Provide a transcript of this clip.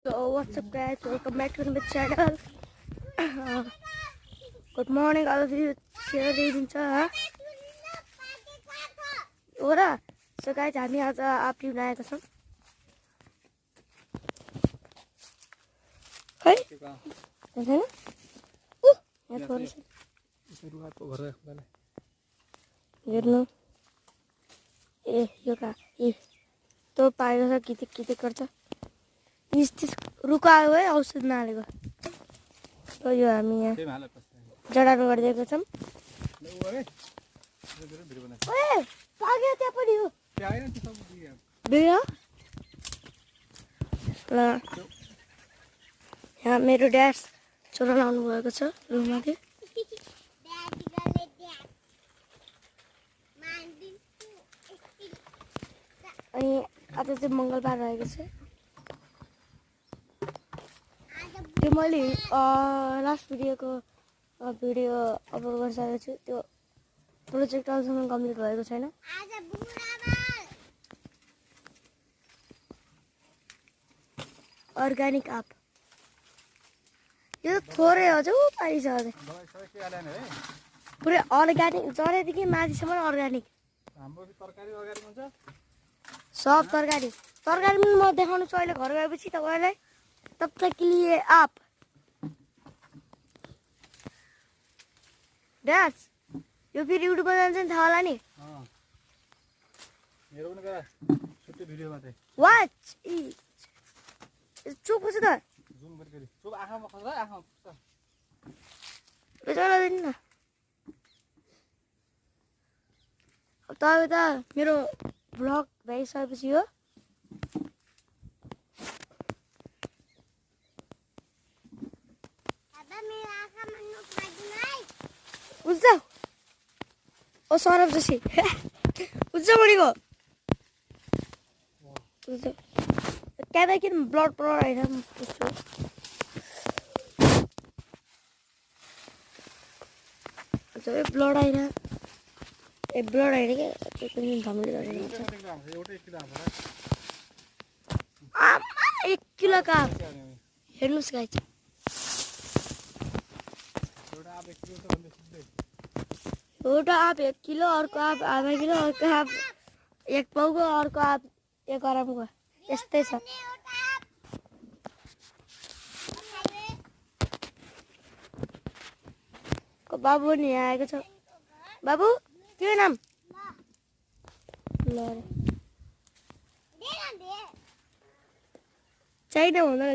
So what's up guys, welcome back to my channel. Good morning all of you. So guys, हामी आज आप लिन आएका छौं है हैन यहाँ थोरै रुवाको घर राख्दैन हेर्नु ए यो का ए तो पाएको छ किते किते गर्छ निस्तिस रुख आयो है औषध नहालेको तो यो हामी यहाँ जडान गरिदिएको छौं ओए पाग्यो त्यहाँ पनि हो बिहा ल यहाँ मेरो ड्याड छोरा लाउनु भएको छ रुममाथि अनि आज चाहिँ मंगलबार रहेको छ त्यो मैले लास्ट भिडियो अपलोड गरिसकेको छु त्यो प्रोजेक्ट अझसम्म कम्प्लिट भएको छैन अर्ग्यानिक आप यो थोरै अझ पारि छ अझै पुरै अर्ग्यानिक जरादेखि माथिसम्म अर्ग्यानिक हाम्रो तरकारी अर्ग्यानिक हुन्छ सब तरकारी पनि म देखाउनु छु अहिले घर गएपछि तपाईलाई तब तक के लिए आप ड्याड यो फेरि युट्युबमा जान्छ नि थाहा होला नि मेरो पनि गरा छुट्टै भिडियोमा चाहिँ वाच चुप छ त जुम गरी चुप आँखामा खस्छ आँखामा खस्छ बेचारा दिन न अब त मेरो ब्लग भइसकेपछि हो उज्जा ओ सौरभ जोशी उज्जा बढीको उज्जा क्या किन ब्लड आइरहनु पुग्छु जब ब्लड आइरह ए ब्लड आइरह क्या त्यो पनि धमले गरेर आमा 1 किलो का हेर्नुस् गाइस एउटा आप 1 किलो अर्को आप आधा किलो अर्को आप 1 पाउको अर्को आप 1 ग्रामको यस्तै छ को बाबु नि आएको छ बाबु के नाम ल चाहिन हुँदैन